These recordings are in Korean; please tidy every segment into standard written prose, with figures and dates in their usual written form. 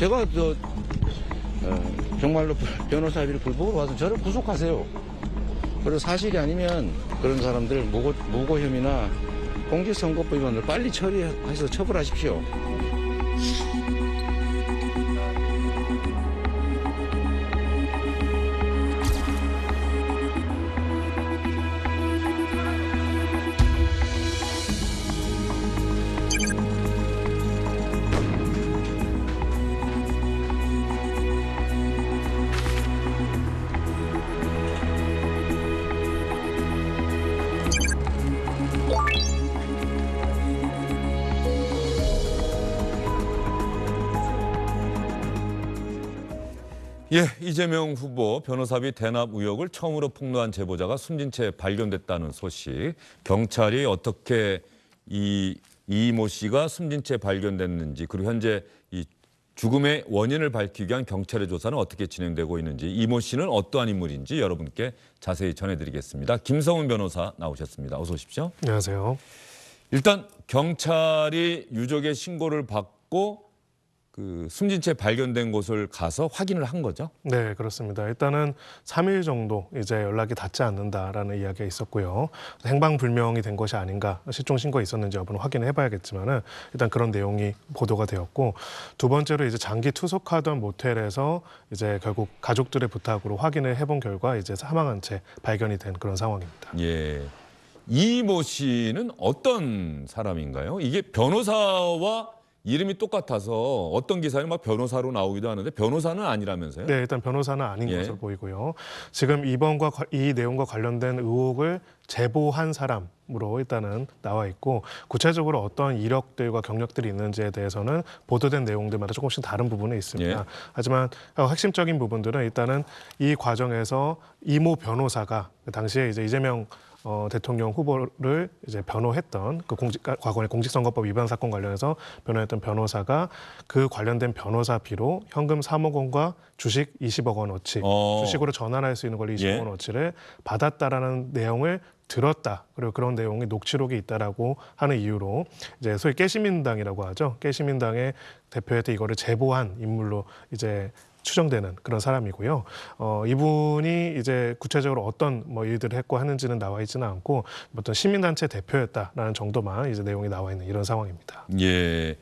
제가 정말로 변호사 합의를 불법으로 봐서 저를 구속하세요. 그리고 사실이 아니면 그런 사람들 무고 혐의나 공직선거법 위반을 빨리 처리해서 처벌하십시오. 예, 이재명 후보 변호사비 대납 의혹을 처음으로 폭로한 제보자가 숨진 채 발견됐다는 소식. 경찰이 어떻게 이모 씨가 숨진 채 발견됐는지, 그리고 현재 이 죽음의 원인을 밝히기 위한 경찰의 조사는 어떻게 진행되고 있는지, 이모 씨는 어떠한 인물인지 여러분께 자세히 전해드리겠습니다. 김성훈 변호사 나오셨습니다. 어서 오십시오. 안녕하세요. 일단 경찰이 유족의 신고를 받고 숨진 채 발견된 곳을 가서 확인을 한 거죠? 네, 그렇습니다. 일단은 3일 정도 이제 연락이 닿지 않는다라는 이야기가 있었고요. 행방불명이 된 것이 아닌가, 실종 신고가 있었는지 여부는 확인해 봐야겠지만은 일단 그런 내용이 보도가 되었고, 두 번째로 이제 장기 투숙하던 모텔에서 이제 결국 가족들의 부탁으로 확인을 해본 결과 이제 사망한 채 발견이 된 그런 상황입니다. 예. 이모 씨는 어떤 사람인가요? 이게 변호사와 이름이 똑같아서 어떤 기사는 막 변호사로 나오기도 하는데 변호사는 아니라면서요? 네, 일단 변호사는 아닌 예. 것으로 보이고요. 지금 이 내용과 관련된 의혹을 제보한 사람으로 일단은 나와 있고, 구체적으로 어떤 이력들과 경력들이 있는지에 대해서는 보도된 내용들마다 조금씩 다른 부분이 있습니다. 예. 하지만 핵심적인 부분들은 일단은 이 과정에서 이모 변호사가 당시에 이제 이재명 대통령 후보를 이제 변호했던 과거의 공직선거법 위반 사건 관련해서 변호했던 변호사가 그 관련된 변호사비로 현금 3억 원과 주식 20억 원어치, 주식으로 전환할 수 있는 권리 20억 원어치를 받았다라는 내용을 들었다. 그리고 그런 내용이 녹취록이 있다라고 하는 이유로 이제 소위 깨시민당이라고 하죠. 깨시민당의 대표한테 이거를 제보한 인물로 이제 추정되는 그런 사람이고요. 이분이 이제 구체적으로 어떤 일들을 했고 하는지는 나와 있지는 않고 어떤 시민단체 대표였다라는 정도만 이제 내용이 나와 있는 이런 상황입니다. 예.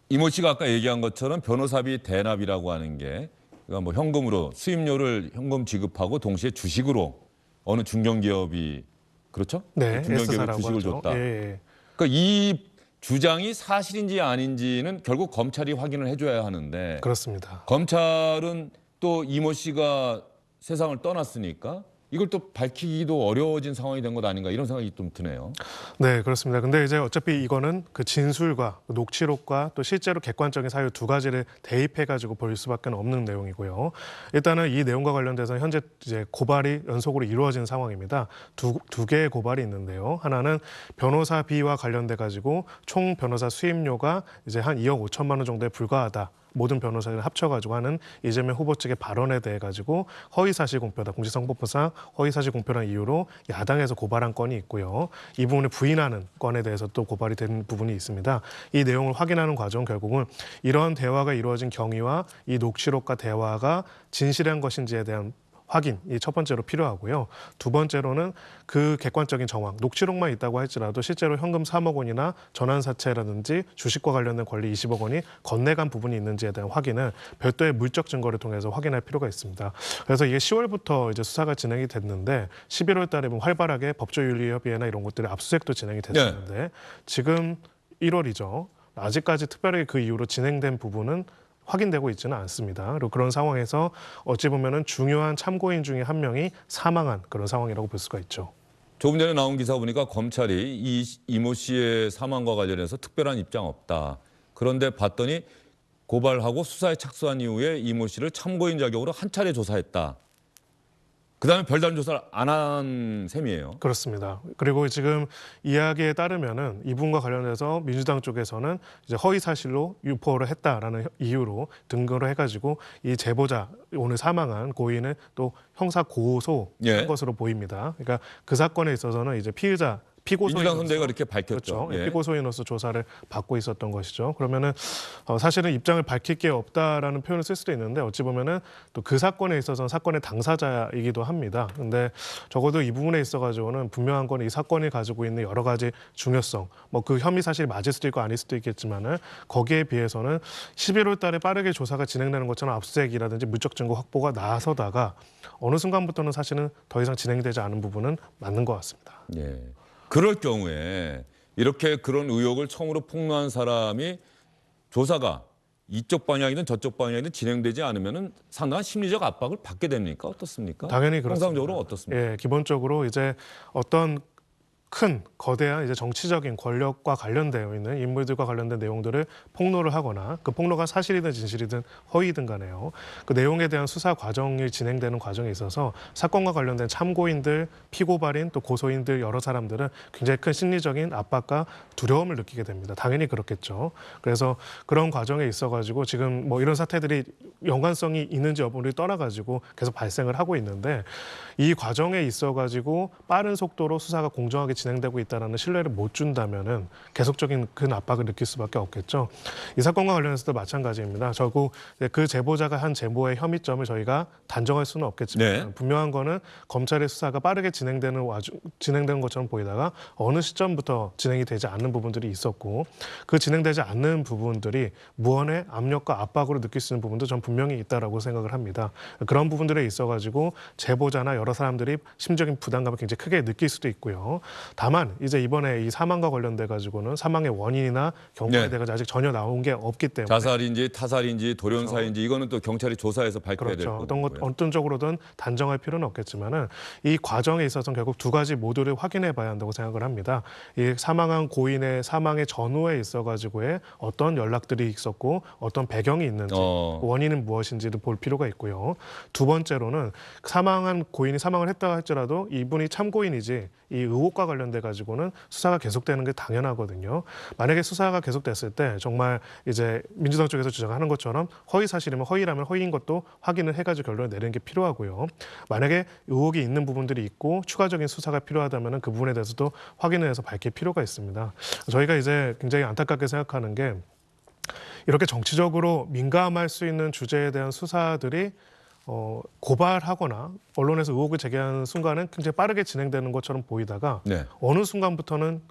이모 씨가 아까 얘기한 것처럼 변호사비 대납이라고 하는 게 그러니까 현금으로 수임료를 현금 지급하고 동시에 주식으로 어느 중견기업이 그렇죠? 네, 중견기업이 S사라고 주식을 하죠. 줬다. 예. 그러니까 이 주장이 사실인지 아닌지는 결국 검찰이 확인을 해줘야 하는데 그렇습니다. 검찰은 또 이모 씨가 세상을 떠났으니까 이걸 또 밝히기도 어려워진 상황이 된 것 아닌가 이런 생각이 좀 드네요. 네, 그렇습니다. 근데 이제 어차피 이거는 그 진술과 그 녹취록과 또 실제로 객관적인 사유 두 가지를 대입해가지고 볼 수밖에 없는 내용이고요. 일단은 이 내용과 관련돼서 현재 이제 고발이 연속으로 이루어진 상황입니다. 두 개의 고발이 있는데요. 하나는 변호사비와 관련돼 가지고 총 변호사 수임료가 이제 한 2억 5천만 원 정도에 불과하다. 모든 변호사를 합쳐가지고 하는 이재명 후보 측의 발언에 대해 가지고 허위사실 공표다, 공직선거법상 허위사실 공표라는 이유로 야당에서 고발한 건이 있고요. 이 부분을 부인하는 건에 대해서 또 고발이 된 부분이 있습니다. 이 내용을 확인하는 과정 결국은 이런 대화가 이루어진 경위와 이 녹취록과 대화가 진실한 것인지에 대한 확인이 첫 번째로 필요하고요. 두 번째로는 그 객관적인 정황, 녹취록만 있다고 할지라도 실제로 현금 3억 원이나 전환사채라든지 주식과 관련된 권리 20억 원이 건네간 부분이 있는지에 대한 확인을 별도의 물적 증거를 통해서 확인할 필요가 있습니다. 그래서 이게 10월부터 이제 수사가 진행이 됐는데 11월 달에 보면 활발하게 법조윤리협의회나 이런 것들이 압수수색도 진행이 됐었는데 지금 1월이죠. 아직까지 특별히 그 이후로 진행된 부분은 확인되고 있지는 않습니다. 그리고 그런 상황에서 어찌 보면은 중요한 참고인 중에 한 명이 사망한 그런 상황이라고 볼 수가 있죠. 조금 전에 나온 기사 보니까 검찰이 이모 씨의 사망과 관련해서 특별한 입장 없다. 그런데 봤더니 고발하고 수사에 착수한 이후에 이모 씨를 참고인 자격으로 한 차례 조사했다. 그다음에 별다른 조사를 안 한 셈이에요. 그렇습니다. 그리고 지금 이야기에 따르면은 이분과 관련해서 민주당 쪽에서는 이제 허위 사실로 유포를 했다라는 이유로 등거를 해가지고 이 제보자 오늘 사망한 고인을 또 형사 고소한 것으로 보입니다. 그러니까 그 사건에 있어서는 이제 피의자 민주당 선대가 이렇게 밝혔죠. 그렇죠. 예. 피고소인으로서 조사를 받고 있었던 것이죠. 그러면은 사실은 입장을 밝힐 게 없다라는 표현을 쓸 수도 있는데 어찌 보면은 또 그 사건에 있어서는 사건의 당사자이기도 합니다. 근데 적어도 이 부분에 있어가지고는 분명한 건 이 사건이 가지고 있는 여러 가지 중요성, 뭐 그 혐의 사실이 맞을 수도 있고 아닐 수도 있겠지만은 거기에 비해서는 11월 달에 빠르게 조사가 진행되는 것처럼 압수수색이라든지 물적 증거 확보가 나서다가 어느 순간부터는 사실은 더 이상 진행되지 않은 부분은 맞는 것 같습니다. 예. 그럴 경우에 이렇게 그런 의혹을 처음으로 폭로한 사람이 조사가 이쪽 방향이든 저쪽 방향이든 진행되지 않으면은 상당한 심리적 압박을 받게 됩니까? 어떻습니까? 당연히 그렇습니다. 통상적으로 어떻습니까? 예, 기본적으로 이제 어떤 큰 거대한 이제 정치적인 권력과 관련되어 있는 인물들과 관련된 내용들을 폭로를 하거나 그 폭로가 사실이든 진실이든 허위든 간에요. 그 내용에 대한 수사 과정이 진행되는 과정에 있어서 사건과 관련된 참고인들, 피고발인 또 고소인들 여러 사람들은 굉장히 큰 심리적인 압박과 두려움을 느끼게 됩니다. 당연히 그렇겠죠. 그래서 그런 과정에 있어가지고 지금 뭐 이런 사태들이 연관성이 있는지 여부를 떠나가지고 계속 발생을 하고 있는데 이 과정에 있어가지고 빠른 속도로 수사가 공정하게 진행되고 있다는 신뢰를 못 준다면은 계속적인 큰 압박을 느낄 수밖에 없겠죠. 이 사건과 관련해서도 마찬가지입니다. 결국 그 제보자가 한 제보의 혐의점을 저희가 단정할 수는 없겠지만 네. 분명한 거는 검찰의 수사가 빠르게 진행되는 것처럼 보이다가 어느 시점부터 진행이 되지 않는 부분들이 있었고 그 진행되지 않는 부분들이 무언의 압력과 압박으로 느낄 수 있는 부분도 전 분명히 있다라고 생각을 합니다. 그런 부분들에 있어가지고 제보자나 여러 사람들이 심적인 부담감을 굉장히 크게 느낄 수도 있고요. 다만 이제 이번에 이 사망과 관련돼 가지고는 사망의 원인이나 경과에 네. 대해 아직 전혀 나온 게 없기 때문에 자살인지 타살인지 돌연사인지 이거는 또 경찰이 조사해서 밝혀야 될 그렇죠. 거고요. 어떤 쪽으로든 단정할 필요는 없겠지만은 이 과정에 있어서는 결국 두 가지 모두를 확인해 봐야 한다고 생각을 합니다. 이 사망한 고인의 사망의 전후에 있어 가지고의 어떤 연락들이 있었고 어떤 배경이 있는지 원인은 무엇인지를 볼 필요가 있고요. 두 번째로는 사망한 고인이 사망을 했다 할지라도 이분이 참고인이지 이 의혹과 관련돼 가지고는 수사가 계속되는 게 당연하거든요. 만약에 수사가 계속됐을 때 정말 이제 민주당 쪽에서 주장하는 것처럼 허위 사실이면 허위라면 허위인 것도 확인을 해가지고 결론을 내리는 게 필요하고요. 만약에 의혹이 있는 부분들이 있고 추가적인 수사가 필요하다면 그 부분에 대해서도 확인을 해서 밝힐 필요가 있습니다. 저희가 이제 굉장히 안타깝게 생각하는 게 이렇게 정치적으로 민감할 수 있는 주제에 대한 수사들이 고발하거나 언론에서 의혹을 제기하는 순간은 굉장히 빠르게 진행되는 것처럼 보이다가 네. 어느 순간부터는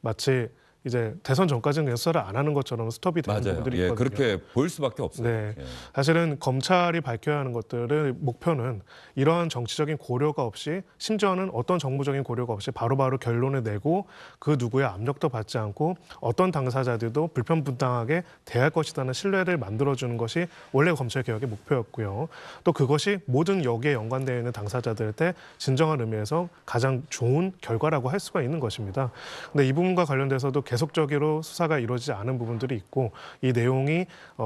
마치 이제 대선 전까지는 수사를 안 하는 것처럼 스톱이 되는 맞아요. 부분들이 예, 있거든요. 그렇게 보일 수밖에 없어요. 네. 예. 사실은 검찰이 밝혀야 하는 것들의 목표는 이러한 정치적인 고려가 없이 심지어는 어떤 정무적인 고려가 없이 바로바로 결론을 내고 그 누구의 압력도 받지 않고 어떤 당사자들도 불편분당하게 대할 것이라는 신뢰를 만들어주는 것이 원래 검찰개혁의 목표였고요. 또 그것이 모든 여기에 연관되어 있는 당사자들한테 진정한 의미에서 가장 좋은 결과라고 할 수가 있는 것입니다. 근데 이 부분과 관련돼서도 계속적으로 수사가 이루어지지 않은 부분들이 있고 이 내용이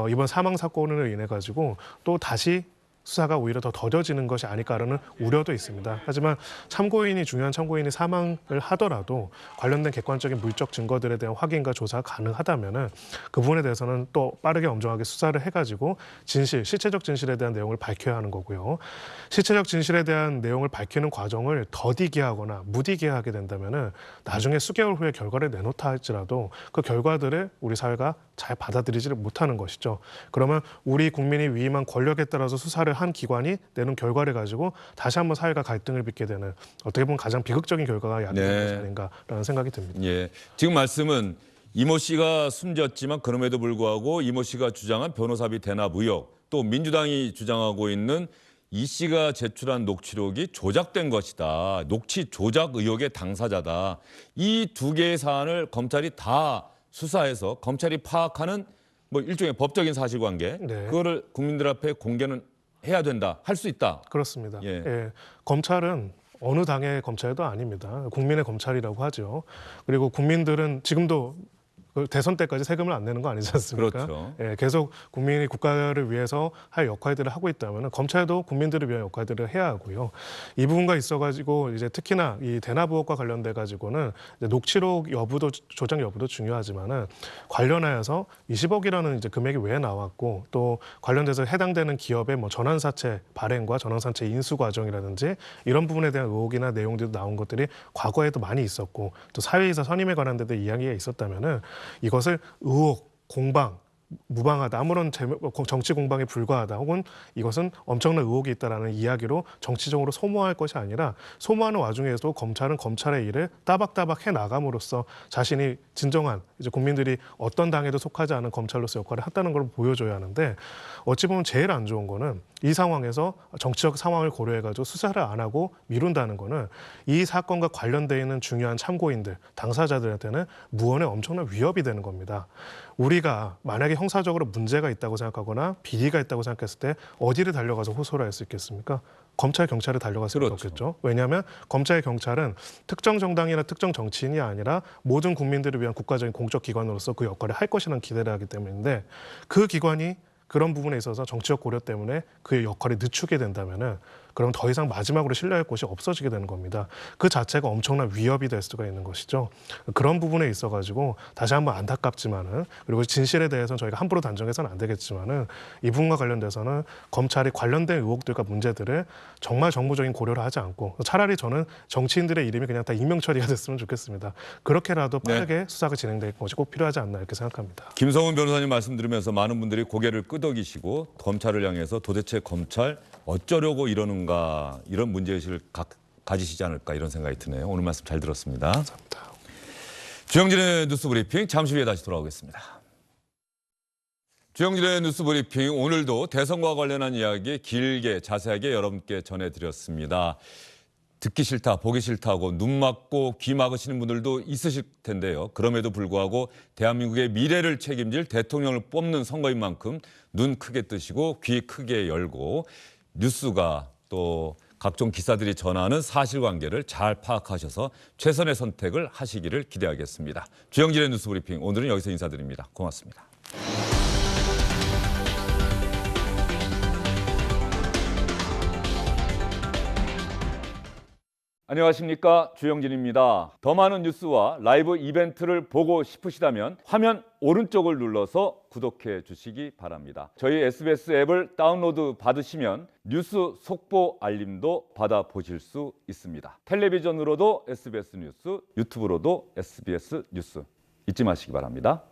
이번 사망 사건으로 인해 가지고 또 다시 수사가 오히려 더 더뎌지는 것이 아닐까라는 우려도 있습니다. 하지만 중요한 참고인이 사망을 하더라도 관련된 객관적인 물적 증거들에 대한 확인과 조사가 가능하다면은 그 부분에 대해서는 또 빠르게 엄정하게 수사를 해가지고 실체적 진실에 대한 내용을 밝혀야 하는 거고요. 실체적 진실에 대한 내용을 밝히는 과정을 더디게 하거나 무디게 하게 된다면은 나중에 수개월 후에 결과를 내놓다 할지라도 그 결과들을 우리 사회가 잘 받아들이지를 못하는 것이죠. 그러면 우리 국민이 위임한 권력에 따라서 수사를 한 기관이 내는 결과를 가지고 다시 한번 사회가 갈등을 빚게 되는 어떻게 보면 가장 비극적인 결과가 야기되는 것이 아닌가라는 생각이 듭니다. 예. 지금 말씀은 이모 씨가 숨졌지만 그럼에도 불구하고 이모 씨가 주장한 변호사비 대납 의혹 또 민주당이 주장하고 있는 이 씨가 제출한 녹취록이 조작된 것이다. 녹취 조작 의혹의 당사자다. 이 두 개의 사안을 검찰이 다 수사해서 검찰이 파악하는 뭐 일종의 법적인 사실관계 네. 그거를 국민들 앞에 공개는 해야 된다. 할 수 있다. 그렇습니다. 예. 예. 검찰은 어느 당의 검찰도 아닙니다. 국민의 검찰이라고 하죠. 그리고 국민들은 지금도 그 대선 때까지 세금을 안 내는 거 아니지 않습니까? 그렇죠. 예, 계속 국민이 국가를 위해서 할 역할들을 하고 있다면 검찰도 국민들을 위한 역할들을 해야 하고요. 이 부분과 있어가지고 이제 특히나 이 대납 의혹과 관련돼 가지고는 녹취록 여부도 조작 여부도 중요하지만은 관련하여서 20억이라는 이제 금액이 왜 나왔고 또 관련돼서 해당되는 기업의 뭐 전환사채 발행과 전환사채 인수 과정이라든지 이런 부분에 대한 의혹이나 내용들도 나온 것들이 과거에도 많이 있었고 또 사회이사 선임에 관한 데도 이야기가 있었다면은 이것을 의혹, 공방, 무방하다, 아무런 정치 공방에 불과하다, 혹은 이것은 엄청난 의혹이 있다라는 이야기로 정치적으로 소모할 것이 아니라 소모하는 와중에도 검찰은 검찰의 일을 따박따박 해 나감으로써 자신이 진정한 이제 국민들이 어떤 당에도 속하지 않은 검찰로서 역할을 했다는 걸 보여줘야 하는데 어찌 보면 제일 안 좋은 거는 이 상황에서 정치적 상황을 고려해가지고 수사를 안 하고 미룬다는 거는 이 사건과 관련되어 있는 중요한 참고인들, 당사자들한테는 무언의 엄청난 위협이 되는 겁니다. 우리가 만약에 형사적으로 문제가 있다고 생각하거나 비리가 있다고 생각했을 때 어디를 달려가서 호소를 할 수 있겠습니까? 검찰, 경찰에 달려갈 수밖에 그렇죠. 없겠죠. 왜냐하면 검찰, 경찰은 특정 정당이나 특정 정치인이 아니라 모든 국민들을 위한 국가적인 공적 기관으로서 그 역할을 할 것이라는 기대를 하기 때문인데 그 기관이 그런 부분에 있어서 정치적 고려 때문에 그의 역할이 늦추게 된다면은 그럼 더 이상 마지막으로 신뢰할 곳이 없어지게 되는 겁니다. 그 자체가 엄청난 위협이 될 수가 있는 것이죠. 그런 부분에 있어가지고 다시 한번 안타깝지만은 그리고 진실에 대해서는 저희가 함부로 단정해서는 안 되겠지만은 이 부분과 관련돼서는 검찰이 관련된 의혹들과 문제들을 정말 정무적인 고려를 하지 않고 차라리 저는 정치인들의 이름이 그냥 다 임명 처리가 됐으면 좋겠습니다. 그렇게라도 빠르게 수사가 진행될 것이 꼭 필요하지 않나 이렇게 생각합니다. 김성훈 변호사님 말씀 들으면서 많은 분들이 고개를 끄덕이시고 검찰을 향해서 도대체 검찰 어쩌려고 이러는가 이런 문제의식을 가지시지 않을까 이런 생각이 드네요. 오늘 말씀 잘 들었습니다. 감사합니다. 주영진의 뉴스 브리핑 잠시 후에 다시 돌아오겠습니다. 주영진의 뉴스 브리핑 오늘도 대선과 관련한 이야기 길게 자세하게 여러분께 전해드렸습니다. 듣기 싫다, 보기 싫다고 눈 막고 귀 막으시는 분들도 있으실 텐데요. 그럼에도 불구하고 대한민국의 미래를 책임질 대통령을 뽑는 선거인 만큼 눈 크게 뜨시고 귀 크게 열고 뉴스가 또 각종 기사들이 전하는 사실관계를 잘 파악하셔서 최선의 선택을 하시기를 기대하겠습니다. 주영진의 뉴스 브리핑 오늘은 여기서 인사드립니다. 고맙습니다. 안녕하십니까, 주영진입니다. 더 많은 뉴스와 라이브 이벤트를 보고 싶으시다면 화면 오른쪽을 눌러서 구독해 주시기 바랍니다. 저희 SBS 앱을 다운로드 받으시면 뉴스 속보 알림도 받아보실 수 있습니다. 텔레비전으로도 SBS 뉴스, 유튜브로도 SBS 뉴스 잊지 마시기 바랍니다.